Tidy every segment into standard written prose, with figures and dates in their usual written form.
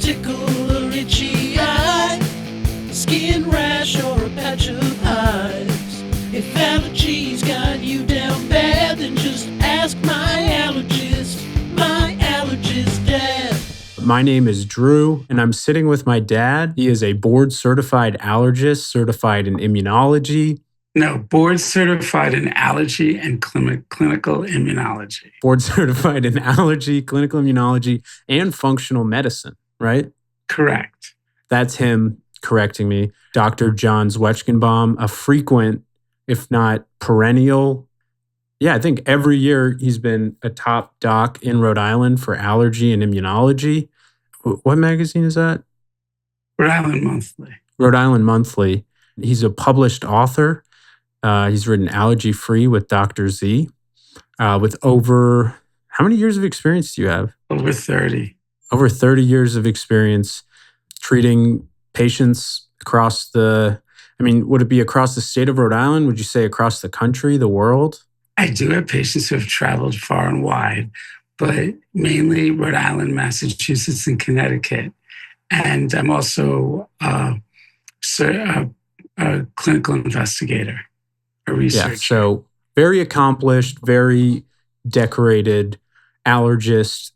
tickle or itchy eye, skin rash or a patch of hives. If allergies got you down bad, then just ask my allergist, my allergist dad. My name is Drew, and I'm sitting with my dad. He is a board-certified allergist, certified in immunology. No, board certified in allergy and clinical immunology. Board certified in allergy, clinical immunology, and functional medicine, right? Correct. That's him correcting me. Dr. John Zwetschgenbaum, a frequent, if not perennial. Yeah, I think every year he's been a top doc in Rhode Island for allergy and immunology. What magazine is that? Rhode Island Monthly. Rhode Island Monthly. He's a published author. He's written Allergy Free with Dr. Z, with over, how many years of experience do you have? Over 30. Over 30 years of experience treating patients across would it be across the state of Rhode Island? Would you say across the country, the world? I do have patients who have traveled far and wide, but mainly Rhode Island, Massachusetts, and Connecticut. And I'm also a clinical investigator. A researcher. Yeah, so very accomplished, very decorated allergist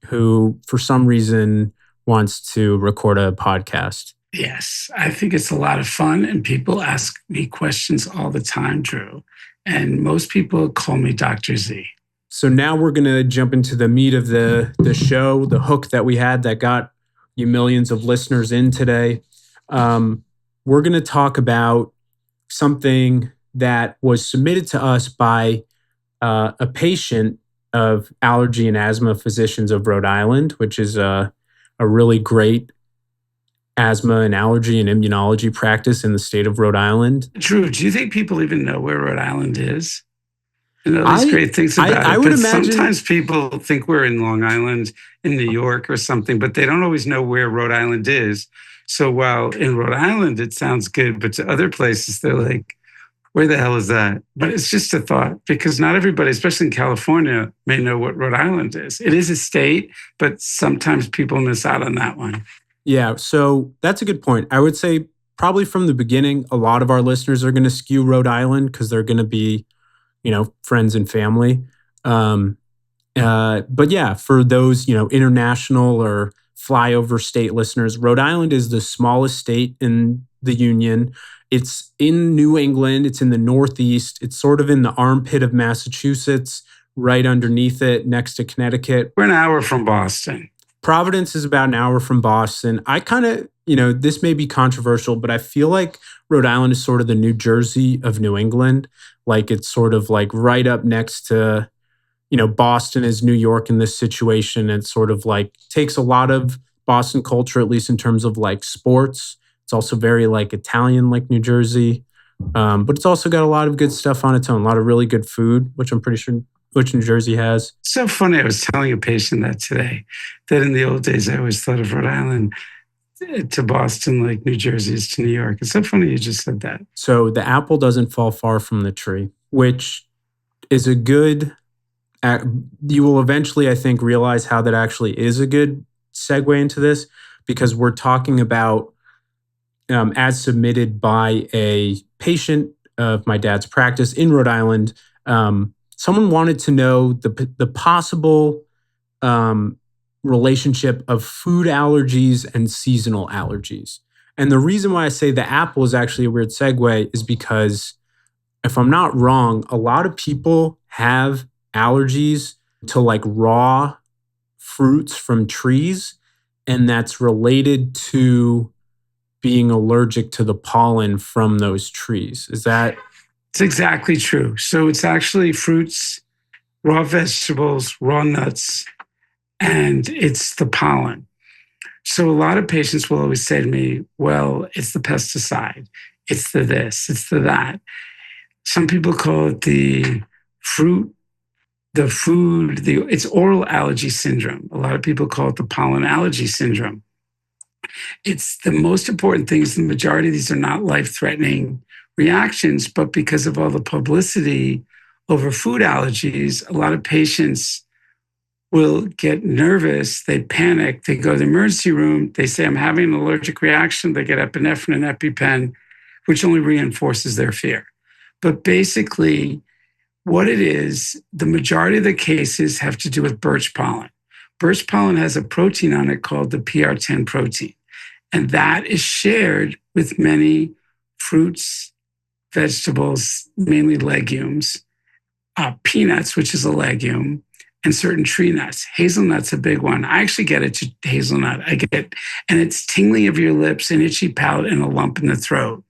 who, for some reason, wants to record a podcast. Yes, I think it's a lot of fun, and people ask me questions all the time, Drew. And most people call me Dr. Z. So now we're going to jump into the meat of the show, the hook that we had that got you millions of listeners in today. We're going to talk about something that was submitted to us by a patient of Allergy and Asthma Physicians of Rhode Island, which is a really great asthma and allergy and immunology practice in the state of Rhode Island. Drew, do you think people even know where Rhode Island is? You know, there's great things about it. Would but imagine, sometimes people think we're in Long Island, in New York or something, but they don't always know where Rhode Island is. So while in Rhode Island, it sounds good, but to other places, they're like, where the hell is that? But it's just a thought, because not everybody, especially in California, may know what Rhode Island is. It is a state, but sometimes people miss out on that one. Yeah, so that's a good point. I would say probably from the beginning, a lot of our listeners are going to skew Rhode Island because they're going to be, friends and family. But yeah, for those, international or flyover state listeners, Rhode Island is the smallest state in the Union. It's in New England. It's in the Northeast. It's sort of in the armpit of Massachusetts, right underneath it, next to Connecticut. We're an hour from Boston. Providence is about an hour from Boston. I kind of, this may be controversial, but I feel like Rhode Island is sort of the New Jersey of New England. Like it's sort of like right up next to, Boston is New York in this situation. It sort of like takes a lot of Boston culture, at least in terms of like sports. It's also very like Italian, like New Jersey. But it's also got a lot of good stuff on its own, a lot of really good food, which I'm pretty sure which New Jersey has. So funny. I was telling a patient that today, that in the old days, I always thought of Rhode Island to Boston like New Jersey is to New York. It's so funny you just said that. So the apple doesn't fall far from the tree, which is a good, you will eventually, I think, realize how that actually is a good segue into this, because we're talking about, as submitted by a patient of my dad's practice in Rhode Island, someone wanted to know the possible relationship of food allergies and seasonal allergies. And the reason why I say the apple is actually a weird segue is because, if I'm not wrong, a lot of people have allergies to like raw fruits from trees, and that's related to being allergic to the pollen from those trees. Is that? It's exactly true. So it's actually fruits, raw vegetables, raw nuts, and it's the pollen. So a lot of patients will always say to me, well, it's the pesticide, it's the this, it's the that. Some people call it the fruit, the food, it's oral allergy syndrome. A lot of people call it the pollen allergy syndrome. It's the most important thing is the majority of these are not life-threatening reactions, but because of all the publicity over food allergies, a lot of patients will get nervous, they panic, they go to the emergency room, they say, I'm having an allergic reaction, they get epinephrine and EpiPen, which only reinforces their fear. But basically, what it is, the majority of the cases have to do with birch pollen. Birch pollen has a protein on it called the PR10 protein, and that is shared with many fruits, vegetables, mainly legumes, peanuts, which is a legume, and certain tree nuts. Hazelnut's a big one. I actually get it to hazelnut. And it's tingling of your lips, an itchy palate, and a lump in the throat.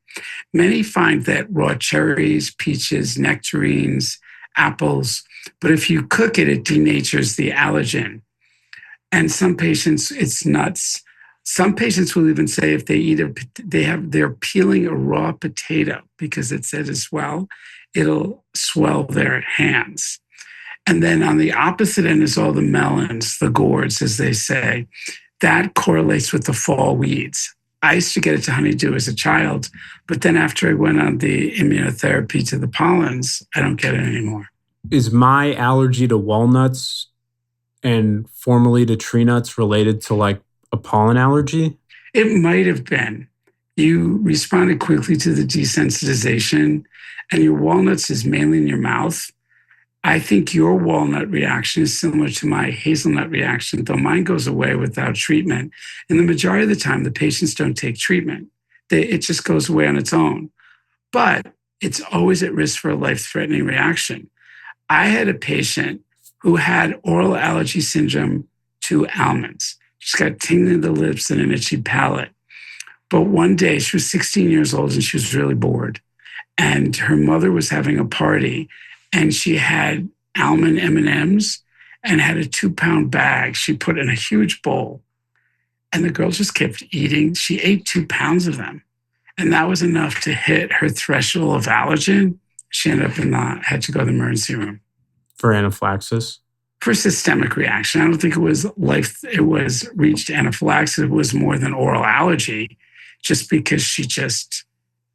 Many find that raw cherries, peaches, nectarines, apples, but if you cook it, it denatures the allergen. And some patients, it's nuts. Some patients will even say if they eat they're peeling a raw potato because it said as well, it'll swell their hands. And then on the opposite end is all the melons, the gourds, as they say. That correlates with the fall weeds. I used to get it to honeydew as a child, but then after I went on the immunotherapy to the pollens, I don't get it anymore. Is my allergy to walnuts and formerly to tree nuts related to like a pollen allergy? It might have been. You responded quickly to the desensitization, and your walnuts is mainly in your mouth. I think your walnut reaction is similar to my hazelnut reaction, though mine goes away without treatment. And the majority of the time, the patients don't take treatment. It just goes away on its own. But it's always at risk for a life-threatening reaction. I had a patient who had oral allergy syndrome to almonds. She's got tingling of the lips and an itchy palate. But one day, she was 16 years old and she was really bored. And her mother was having a party and she had almond M&Ms and had a 2-pound bag she put in a huge bowl. And the girl just kept eating. She ate 2 pounds of them. And that was enough to hit her threshold of allergen. She ended up had to go to the emergency room. For anaphylaxis? For systemic reaction. I don't think it was reached anaphylaxis. It was more than oral allergy, just because she just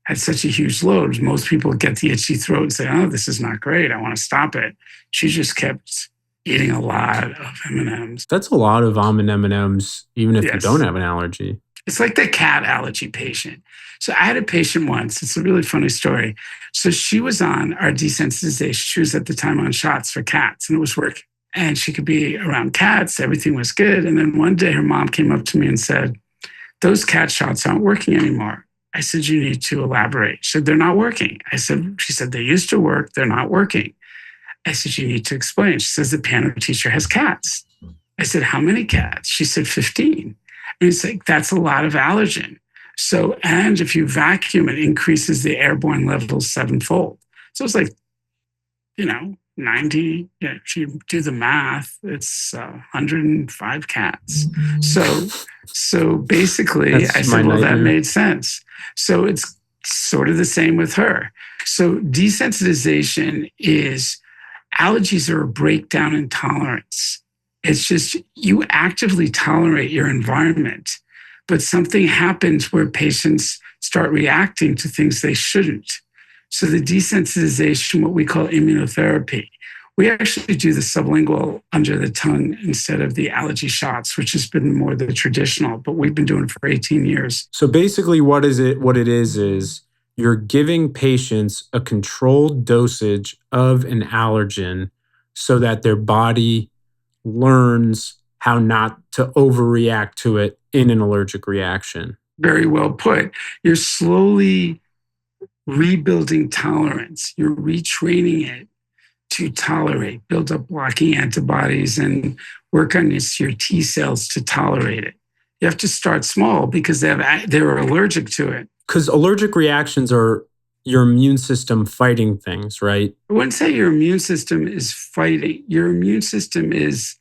had such a huge load. Most people get the itchy throat and say, oh, this is not great. I want to stop it. She just kept eating a lot of M&Ms. That's a lot of almond M&Ms, even if you Yes. don't have an allergy. It's like the cat allergy patient. So I had a patient once. It's a really funny story. So she was on our desensitization. She was at the time on shots for cats, and it was working. And she could be around cats. Everything was good. And then one day her mom came up to me and said, those cat shots aren't working anymore. I said, you need to elaborate. She said, they're not working. She said, they used to work. They're not working. I said, you need to explain. She says, the piano teacher has cats. I said, how many cats? She said, 15. And it's like, that's a lot of allergen. So, and if you vacuum, it increases the airborne levels 7-fold. So it's like, 90, if you do the math, it's 105 cats. So basically, I said, well, that made sense. So it's sort of the same with her. So desensitization is allergies are a breakdown in tolerance. It's just you actively tolerate your environment, but something happens where patients start reacting to things they shouldn't. So the desensitization, what we call immunotherapy, we actually do the sublingual under the tongue instead of the allergy shots, which has been more the traditional, but we've been doing it for 18 years. So basically what it is you're giving patients a controlled dosage of an allergen so that their body learns how not to overreact to it in an allergic reaction. Very well put. You're slowly rebuilding tolerance. You're retraining it to tolerate, build up blocking antibodies and work on your T cells to tolerate it. You have to start small because they're allergic to it. Because allergic reactions are your immune system fighting things, right? I wouldn't say your immune system is fighting. Your immune system is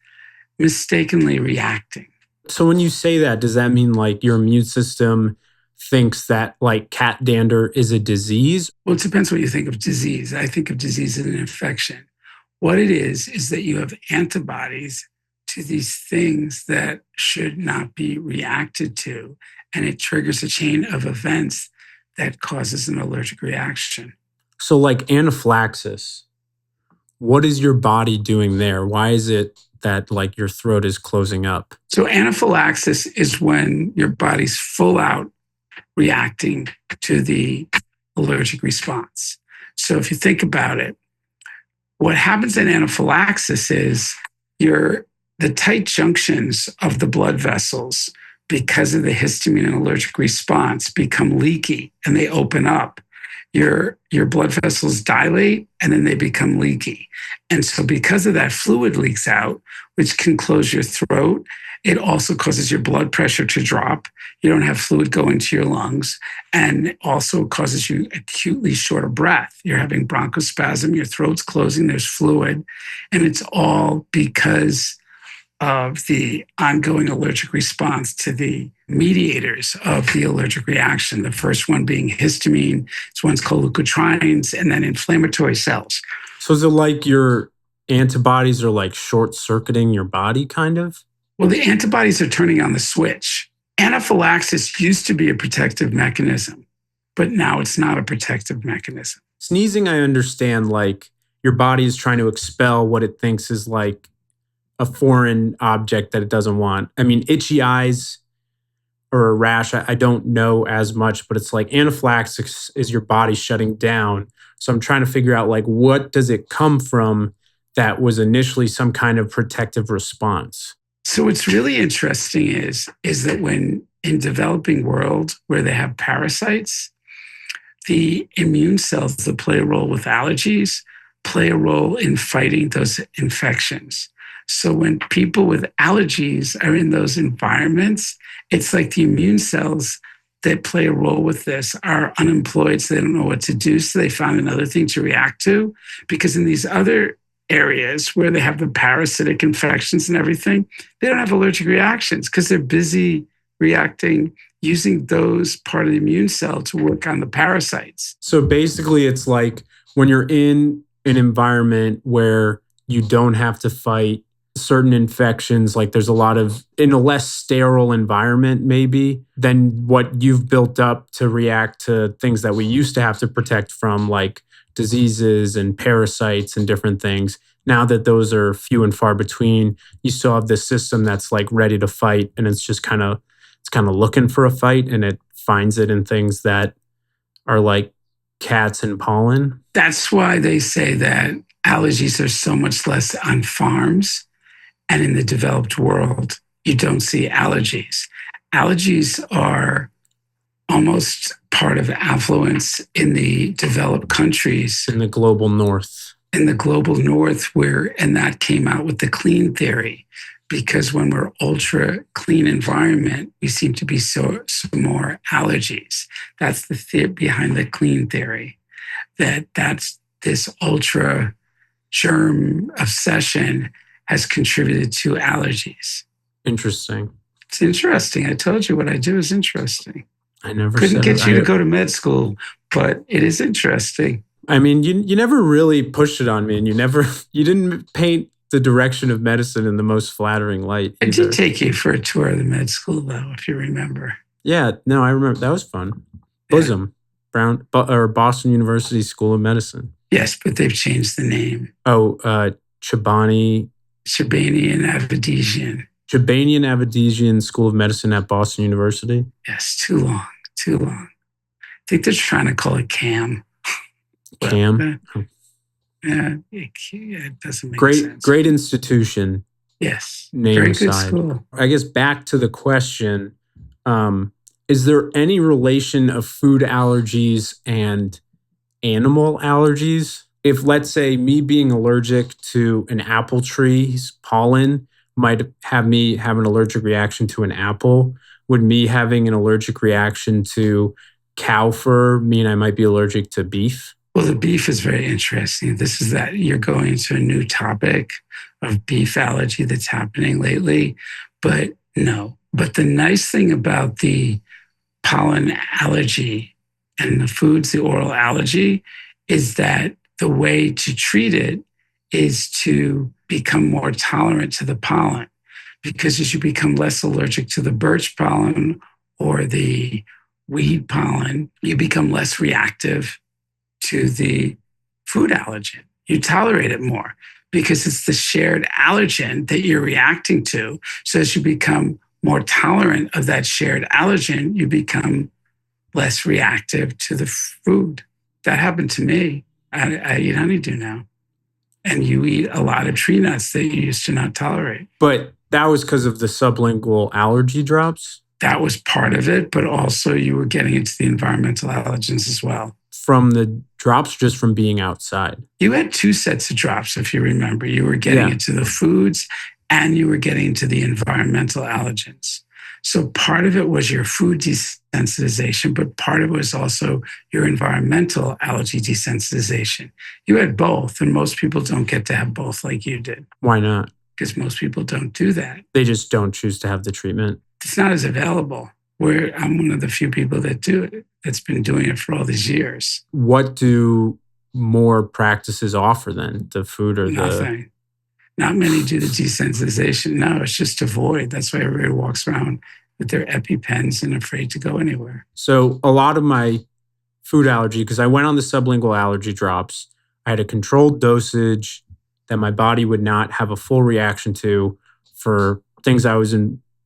mistakenly reacting. So when you say that, does that mean like your immune system thinks that like cat dander is a disease? Well, it depends what you think of disease. I think of disease as an infection. What it is that you have antibodies to these things that should not be reacted to, and it triggers a chain of events that causes an allergic reaction. So like anaphylaxis, what is your body doing there? Why is it that like your throat is closing up? So anaphylaxis is when your body's full out reacting to the allergic response. So if you think about it, what happens in anaphylaxis is the tight junctions of the blood vessels, because of the histamine and allergic response, become leaky and they open up. Your blood vessels dilate and then they become leaky. And so because of that, fluid leaks out, which can close your throat. It also causes your blood pressure to drop. You don't have fluid go into your lungs, and it also causes you acutely short of breath. You're having bronchospasm, your throat's closing, there's fluid, and it's all because of the ongoing allergic response to the mediators of the allergic reaction. The first one being histamine, this one's called leukotrienes, and then inflammatory cells. So is it like your antibodies are like short-circuiting your body, kind of? Well, the antibodies are turning on the switch. Anaphylaxis used to be a protective mechanism, but now it's not a protective mechanism. Sneezing, I understand, like your body is trying to expel what it thinks is like a foreign object that it doesn't want. I mean, itchy eyes or a rash, I don't know as much, but it's like anaphylaxis is your body shutting down. So I'm trying to figure out like what does it come from that was initially some kind of protective response? So what's really interesting is that when in developing world where they have parasites, the immune cells that play a role with allergies play a role in fighting those infections. So when people with allergies are in those environments, it's like the immune cells that play a role with this are unemployed, so they don't know what to do. So they found another thing to react to, because in these other areas where they have the parasitic infections and everything, they don't have allergic reactions because they're busy reacting using those part of the immune cell to work on the parasites. So basically it's like when you're in an environment where you don't have to fight certain infections, like there's a lot of, in a less sterile environment maybe, than what you've built up to react to things that we used to have to protect from, like diseases and parasites and different things. Now that those are few and far between, you still have this system that's like ready to fight, and it's just kind of looking for a fight, and it finds it in things that are like cats and pollen. That's why they say that allergies are so much less on farms, and in the developed world, you don't see allergies. Allergies are almost part of affluence in the developed countries. In the global north. In the global north, and that came out with the clean theory, because when we're ultra clean environment, we seem to be so more allergies. That's the theory behind the clean theory, that's this ultra germ obsession has contributed to allergies. Interesting. It's interesting. I told you what I do is interesting. I never couldn't said get you to go to med school, but it is interesting. I mean, you never really pushed it on me, and you didn't paint the direction of medicine in the most flattering light either. I did take you for a tour of the med school, though, if you remember. Yeah, no, I remember. That was fun. Bosom, Boston University School of Medicine. Yes, but they've changed the name. Oh, Chobani and Avedisian. Chobani and Avedisian School of Medicine at Boston University. Yes, too long. I think they're trying to call it CAM. CAM? Yeah, it doesn't make sense. Great institution. Yes. Name very aside. Good school. I guess back to the question, is there any relation of food allergies and animal allergies? If, let's say, me being allergic to an apple tree's pollen might have me have an allergic reaction to an apple, would me having an allergic reaction to cow fur mean I might be allergic to beef? Well, the beef is very interesting. This is that you're going into a new topic of beef allergy that's happening lately, but no. But the nice thing about the pollen allergy and the foods, the oral allergy, is that the way to treat it is to become more tolerant to the pollen. Because as you become less allergic to the birch pollen or the weed pollen, you become less reactive to the food allergen. You tolerate it more because it's the shared allergen that you're reacting to. So as you become more tolerant of that shared allergen, you become less reactive to the food. That happened to me. I eat honeydew now. And you eat a lot of tree nuts that you used to not tolerate. But that was because of the sublingual allergy drops? That was part of it, but also you were getting into the environmental allergens as well. From the drops, just from being outside? You had 2 sets of drops, if you remember. You were getting into the foods and you were getting into the environmental allergens. So part of it was your food desensitization, but part of it was also your environmental allergy desensitization. You had both, and most people don't get to have both like you did. Why not? Because most people don't do that. They just don't choose to have the treatment. It's not as available. I'm one of the few people that do it, that's been doing it for all these years. What do more practices offer then? The food or Nothing. Not many do the desensitization. No, it's just avoid. That's why everybody walks around with their EpiPens and afraid to go anywhere. So a lot of my food allergy, because I went on the sublingual allergy drops, I had a controlled dosage that my body would not have a full reaction to for things I was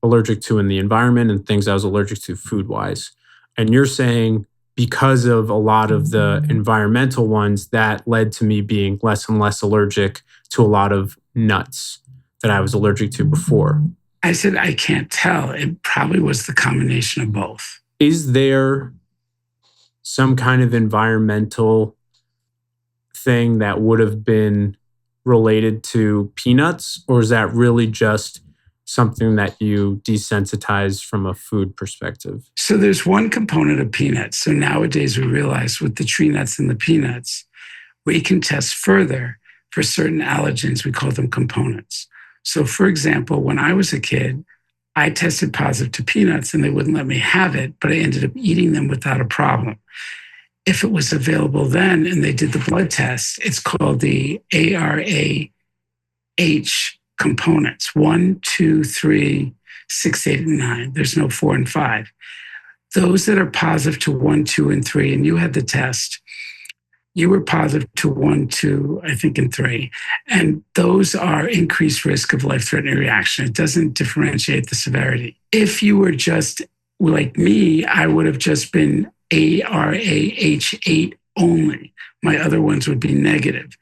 allergic to in the environment and things I was allergic to food-wise. And you're saying because of a lot of the environmental ones, that led to me being less and less allergic to a lot of nuts that I was allergic to before. I said, I can't tell. It probably was the combination of both. Is there some kind of environmental thing that would have been related to peanuts, or is that really just something that you desensitize from a food perspective? So there's one component of peanuts. So nowadays we realize with the tree nuts and the peanuts, we can test further for certain allergens. We call them components. So for example, when I was a kid, I tested positive to peanuts and they wouldn't let me have it, but I ended up eating them without a problem. If it was available then and they did the blood test, it's called the ARAH components, 1, 2, 3, 6, 8, and 9. There's no 4 and 5. Those that are positive to 1, 2, and 3, and you had the test, you were positive to 1, 2, I think, and 3. And those are increased risk of life-threatening reaction. It doesn't differentiate the severity. If you were just like me, I would have just been ARAH8 only. My other ones would be negative.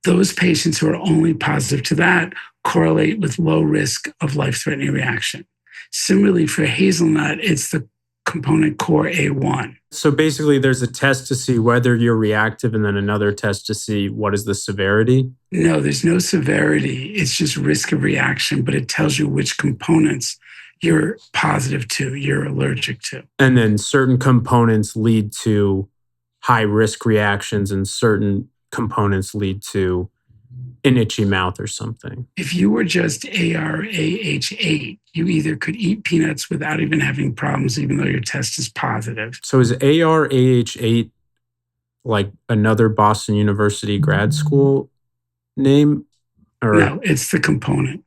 Those patients who are only positive to that correlate with low risk of life-threatening reaction. Similarly, for hazelnut, it's the component core A1. So basically, there's a test to see whether you're reactive and then another test to see what is the severity? No, there's no severity. It's just risk of reaction, but it tells you which components you're positive to, you're allergic to. And then certain components lead to high-risk reactions and certain components lead to an itchy mouth or something. If you were just ARAH8, you either could eat peanuts without even having problems, even though your test is positive. So is ARAH8 like another Boston University grad school name? Or? No, it's the component.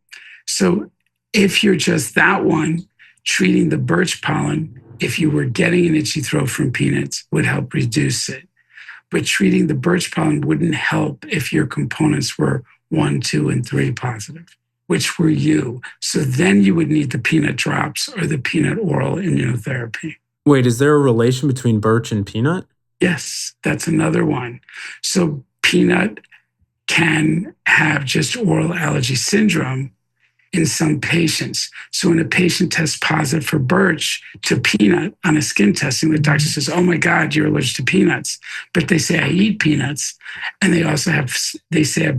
So if you're just that one, treating the birch pollen, if you were getting an itchy throat from peanuts, would help reduce it. But treating the birch pollen wouldn't help if your components were 1, 2, and 3 positive, which were you. So then you would need the peanut drops or the peanut oral immunotherapy. Wait, is there a relation between birch and peanut? Yes, that's another one. So peanut can have just oral allergy syndrome in some patients. So when a patient tests positive for birch to peanut on a skin testing, the doctor says, oh my God, you're allergic to peanuts. But they say, I eat peanuts. And they also have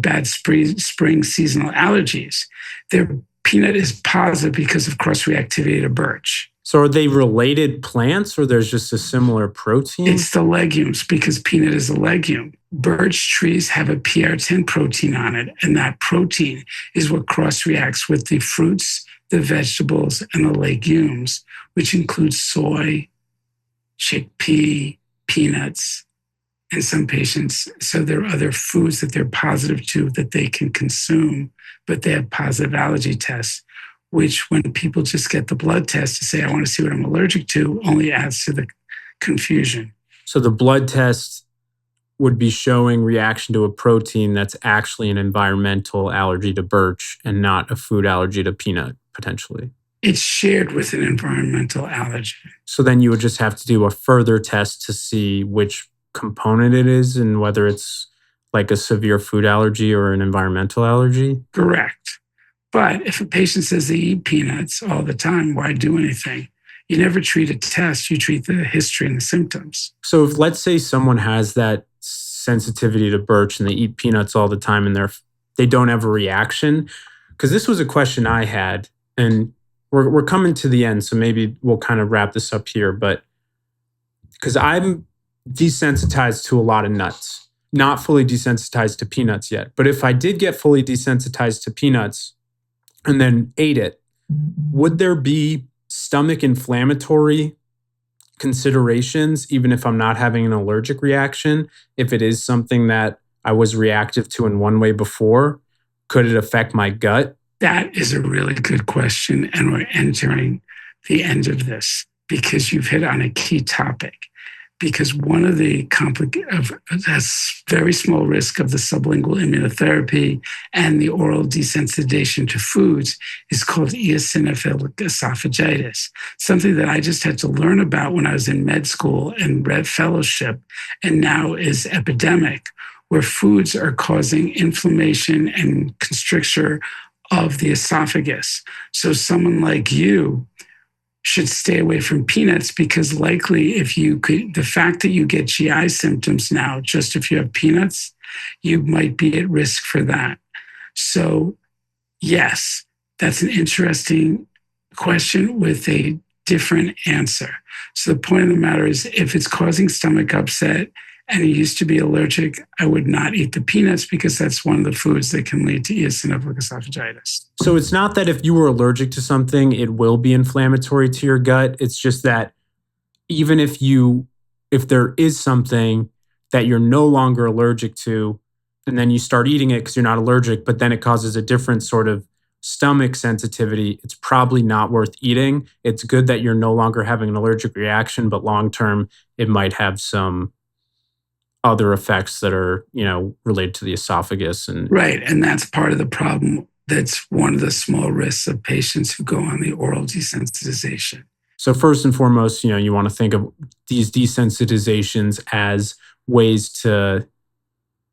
bad spring seasonal allergies. Their peanut is positive because of cross-reactivity to birch. So are they related plants or there's just a similar protein? It's the legumes because peanut is a legume. Birch trees have a PR10 protein on it, and that protein is what cross-reacts with the fruits, the vegetables, and the legumes, which include soy, chickpea, peanuts, and some patients. So there are other foods that they're positive to that they can consume, but they have positive allergy tests, which when people just get the blood test to say, I want to see what I'm allergic to, only adds to the confusion. So the blood test would be showing reaction to a protein that's actually an environmental allergy to birch and not a food allergy to peanut, potentially. It's shared with an environmental allergy. So then you would just have to do a further test to see which component it is and whether it's like a severe food allergy or an environmental allergy? Correct. But if a patient says they eat peanuts all the time, why do anything? You never treat a test, you treat the history and the symptoms. So if, let's say, someone has that sensitivity to birch and they eat peanuts all the time and they don't have a reaction, because this was a question I had, and we're coming to the end, so maybe we'll kind of wrap this up here, but because I'm desensitized to a lot of nuts, not fully desensitized to peanuts yet. But if I did get fully desensitized to peanuts and then ate it, would there be stomach inflammatory considerations, even if I'm not having an allergic reaction? If it is something that I was reactive to in one way before, could it affect my gut? That is a really good question. And we're entering the end of this because you've hit on a key topic. Because one of the that's very small risk of the sublingual immunotherapy and the oral desensitization to foods is called eosinophilic esophagitis, something that I just had to learn about when I was in med school and read fellowship, and now is epidemic, where foods are causing inflammation and constricture of the esophagus. So someone like you should stay away from peanuts, because likely the fact that you get GI symptoms now, just if you have peanuts, you might be at risk for that. So yes, that's an interesting question with a different answer. So the point of the matter is, if it's causing stomach upset and you used to be allergic, I would not eat the peanuts, because that's one of the foods that can lead to eosinophilic esophagitis. So it's not that if you were allergic to something, it will be inflammatory to your gut. It's just that even if there is something that you're no longer allergic to, and then you start eating it because you're not allergic, but then it causes a different sort of stomach sensitivity, it's probably not worth eating. It's good that you're no longer having an allergic reaction, but long-term, it might have some other effects that are, related to the esophagus. Right. And that's part of the problem. That's one of the small risks of patients who go on the oral desensitization. So first and foremost, you want to think of these desensitizations as ways to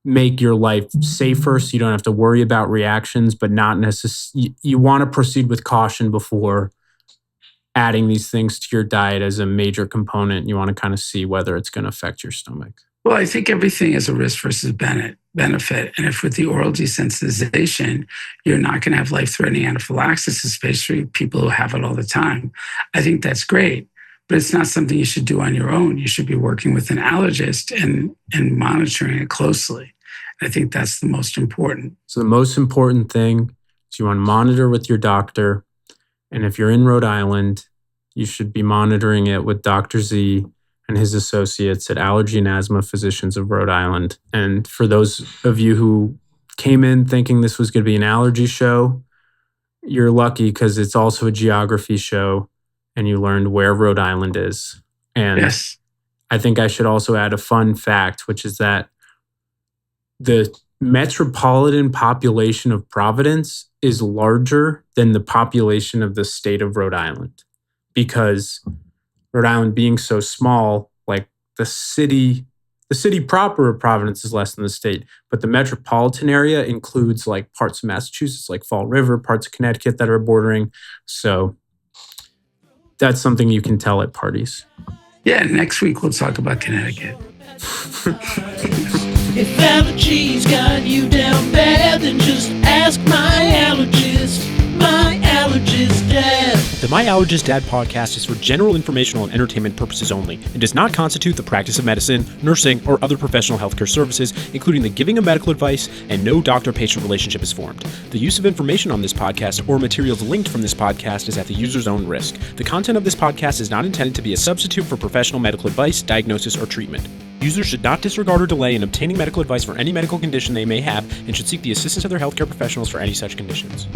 make your life safer so you don't have to worry about reactions, but not necessarily. You want to proceed with caution before adding these things to your diet as a major component. You want to kind of see whether it's going to affect your stomach. Well, I think everything is a risk versus benefit. And if with the oral desensitization, you're not going to have life-threatening anaphylaxis, especially people who have it all the time, I think that's great. But it's not something you should do on your own. You should be working with an allergist and monitoring it closely. I think that's the most important. So the most important thing is you want to monitor with your doctor. And if you're in Rhode Island, you should be monitoring it with Dr. Z and his associates at Allergy and Asthma Physicians of Rhode Island. And for those of you who came in thinking this was going to be an allergy show, you're lucky, because it's also a geography show and you learned where Rhode Island is. And yes, I think I should also add a fun fact, which is that the metropolitan population of Providence is larger than the population of the state of Rhode Island, because Rhode Island being so small, like the city proper of Providence is less than the state, but the metropolitan area includes like parts of Massachusetts, like Fall River, parts of Connecticut that are bordering. So that's something you can tell at parties. Yeah, next week we'll talk about Connecticut. If allergies got you down bad, then just ask my allergist, My Allergist Dad. The My Allergist Dad podcast is for general informational and entertainment purposes only and does not constitute the practice of medicine, nursing, or other professional healthcare services, including the giving of medical advice, and no doctor-patient relationship is formed. The use of information on this podcast or materials linked from this podcast is at the user's own risk. The content of this podcast is not intended to be a substitute for professional medical advice, diagnosis, or treatment. Users should not disregard or delay in obtaining medical advice for any medical condition they may have and should seek the assistance of their healthcare professionals for any such conditions.